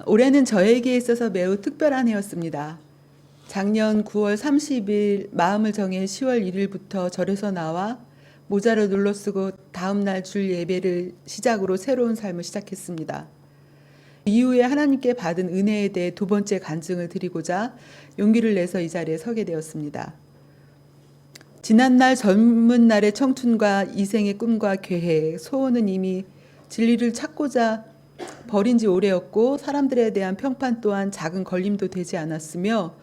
올해는 저에게 있어서 매우 특별한 해였습니다. 작년 9월 30일 마음을 정해 10월 1일부터 절에서 나와 모자를 눌러쓰고 다음날 줄 예배를 시작으로 새로운 삶을 시작했습니다. 이후에 하나님께 받은 은혜에 대해 두 번째 간증을 드리고자 용기를 내서 이 자리에 서게 되었습니다. 지난날 젊은 날의 청춘과 이생의 꿈과 계획, 소원은 이미 진리를 찾고자 버린 지 오래였고 사람들에 대한 평판 또한 작은 걸림도 되지 않았으며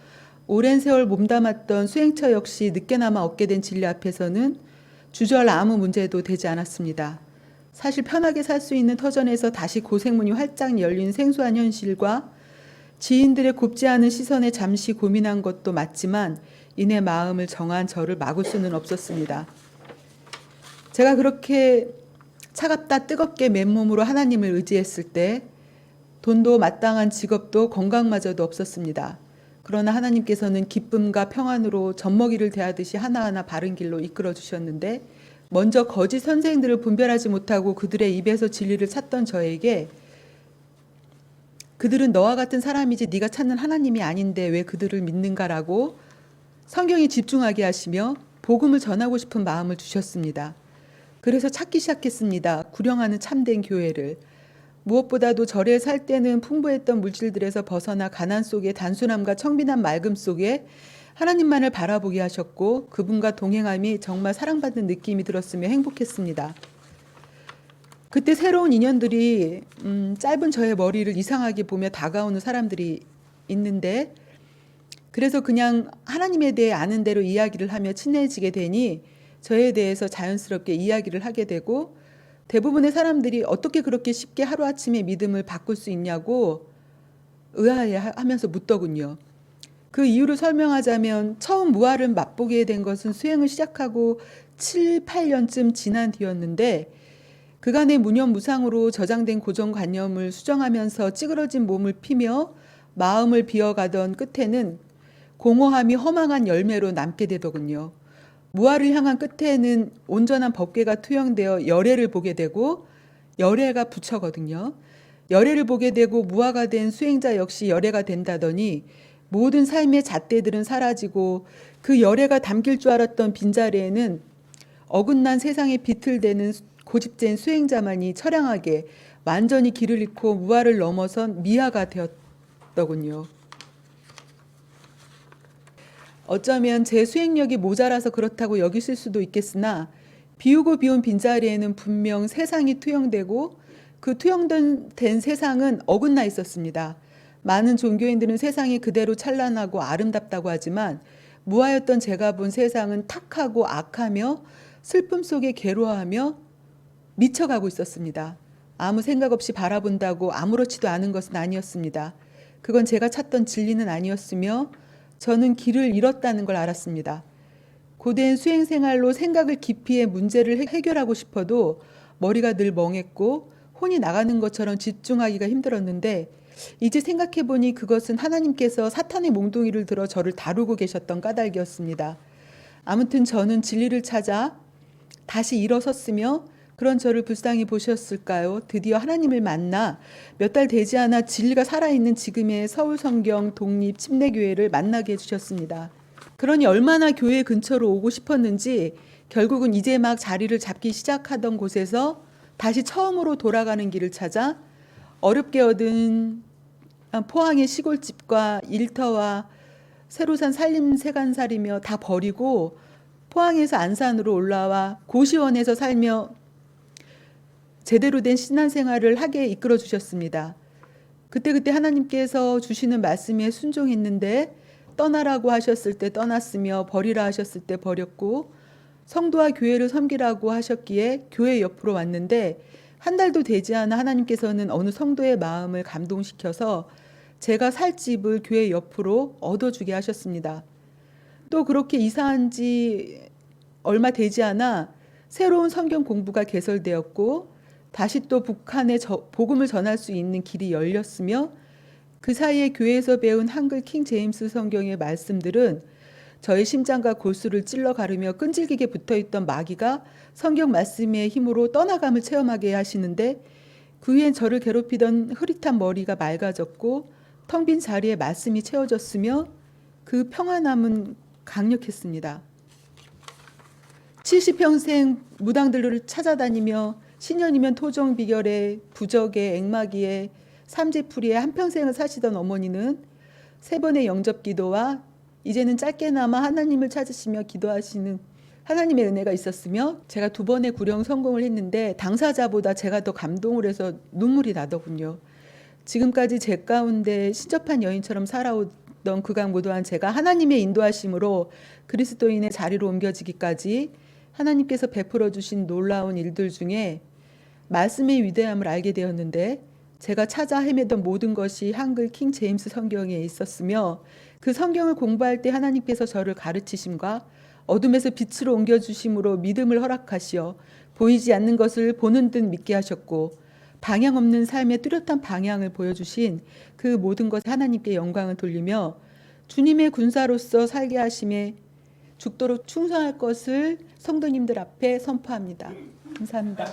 오랜 세월 몸담았던 수행처 역시 늦게나마 얻게 된 진리 앞에서는 주저할 아무 문제도 되지 않았습니다. 사실 편하게 살 수 있는 터전에서 다시 고생문이 활짝 열린 생소한 현실과 지인들의 곱지 않은 시선에 잠시 고민한 것도 맞지만 이내 마음을 정한 저를 막을 수는 없었습니다. 제가 그렇게 차갑다 뜨겁게 맨몸으로 하나님을 의지했을 때 돈도 마땅한 직업도 건강마저도 없었습니다. 그러나 하나님께서는 기쁨과 평안으로 젖먹이를 대하듯이 하나하나 바른 길로 이끌어 주셨는데 먼저 거짓 선생들을 분별하지 못하고 그들의 입에서 진리를 찾던 저에게 그들은 너와 같은 사람이지 네가 찾는 하나님이 아닌데 왜 그들을 믿는가라고 성경에 집중하게 하시며 복음을 전하고 싶은 마음을 주셨습니다. 그래서 찾기 시작했습니다. 구령하는 참된 교회를. 무엇보다도 절에 살 때는 풍부했던 물질들에서 벗어나 가난 속의 단순함과 청빈한 맑음 속에 하나님만을 바라보게 하셨고 그분과 동행함이 정말 사랑받는 느낌이 들었으며 행복했습니다. 그때 새로운 인연들이 짧은 저의 머리를 이상하게 보며 다가오는 사람들이 있는데 그래서 그냥 하나님에 대해 아는 대로 이야기를 하며 친해지게 되니 저에 대해서 자연스럽게 이야기를 하게 되고 대부분의 사람들이 어떻게 그렇게 쉽게 하루아침에 믿음을 바꿀 수 있냐고 의아해하면서 묻더군요. 그 이유를 설명하자면 처음 무아를 맛보게 된 것은 수행을 시작하고 7, 8년쯤 지난 뒤였는데 그간의 무념무상으로 저장된 고정관념을 수정하면서 찌그러진 몸을 피며 마음을 비워가던 끝에는 공허함이 허망한 열매로 남게 되더군요. 무아를 향한 끝에는 온전한 법궤가 투영되어 열애를 보게 되고 열애가 부처거든요. 열애를 보게 되고 무아가 된 수행자 역시 열애가 된다더니 모든 삶의 잣대들은 사라지고 그 열애가 담길 줄 알았던 빈자리에는 어긋난 세상에 비틀대는 고집된 수행자만이 처량하게 완전히 길을 잃고 무아를 넘어선 미아가 되었더군요. 어쩌면 제 수행력이 모자라서 그렇다고 여기실 수도 있겠으나 비우고 비운 빈자리에는 분명 세상이 투영되고 그 투영된 세상은 어긋나 있었습니다. 많은 종교인들은 세상이 그대로 찬란하고 아름답다고 하지만 무아였던 제가 본 세상은 탁하고 악하며 슬픔 속에 괴로워하며 미쳐가고 있었습니다. 아무 생각 없이 바라본다고 아무렇지도 않은 것은 아니었습니다. 그건 제가 찾던 진리는 아니었으며 저는 길을 잃었다는 걸 알았습니다. 고된 수행생활로 생각을 깊이해 문제를 해결하고 싶어도 머리가 늘 멍했고 혼이 나가는 것처럼 집중하기가 힘들었는데 이제 생각해보니 그것은 하나님께서 사탄의 몽둥이를 들어 저를 다루고 계셨던 까닭이었습니다. 아무튼 저는 진리를 찾아 다시 일어섰으며 그런 저를 불쌍히 보셨을까요? 드디어 하나님을 만나 몇 달 되지 않아 진리가 살아있는 지금의 서울성경 독립 침례교회를 만나게 해주셨습니다. 그러니 얼마나 교회 근처로 오고 싶었는지 결국은 이제 막 자리를 잡기 시작하던 곳에서 다시 처음으로 돌아가는 길을 찾아 어렵게 얻은 포항의 시골집과 일터와 새로 산 살림새간살이며 다 버리고 포항에서 안산으로 올라와 고시원에서 살며 제대로 된 신앙생활을 하게 이끌어 주셨습니다. 그때 하나님께서 주시는 말씀에 순종했는데 떠나라고 하셨을 때 떠났으며 버리라 하셨을 때 버렸고 성도와 교회를 섬기라고 하셨기에 교회 옆으로 왔는데 한 달도 되지 않아 하나님께서는 어느 성도의 마음을 감동시켜서 제가 살 집을 교회 옆으로 얻어주게 하셨습니다. 또 그렇게 이사한 지 얼마 되지 않아 새로운 성경 공부가 개설되었고 다시 또 북한에 복음을 전할 수 있는 길이 열렸으며 그 사이에 교회에서 배운 한글 킹 제임스 성경의 말씀들은 저의 심장과 골수를 찔러 가르며 끈질기게 붙어있던 마귀가 성경 말씀의 힘으로 떠나감을 체험하게 하시는데 그 후엔 저를 괴롭히던 흐릿한 머리가 맑아졌고 텅 빈 자리에 말씀이 채워졌으며 그 평안함은 강력했습니다. 70평생 무당들을 찾아다니며 신년이면 토종 비결에 부적에 액마기에 삼재풀이에 한평생을 사시던 어머니는 3번의 영접 기도와 이제는 짧게나마 하나님을 찾으시며 기도하시는 하나님의 은혜가 있었으며 제가 2번의 구령 성공을 했는데 당사자보다 제가 더 감동을 해서 눈물이 나더군요. 지금까지 제 가운데 신접한 여인처럼 살아오던 극악무도한 제가 하나님의 인도하심으로 그리스도인의 자리로 옮겨지기까지 하나님께서 베풀어 주신 놀라운 일들 중에 말씀의 위대함을 알게 되었는데 제가 찾아 헤매던 모든 것이 한글 킹 제임스 성경에 있었으며 그 성경을 공부할 때 하나님께서 저를 가르치심과 어둠에서 빛으로 옮겨주심으로 믿음을 허락하시어 보이지 않는 것을 보는 듯 믿게 하셨고 방향 없는 삶의 뚜렷한 방향을 보여주신 그 모든 것에 하나님께 영광을 돌리며 주님의 군사로서 살게 하심에 죽도록 충성할 것을 성도님들 앞에 선포합니다. 감사합니다.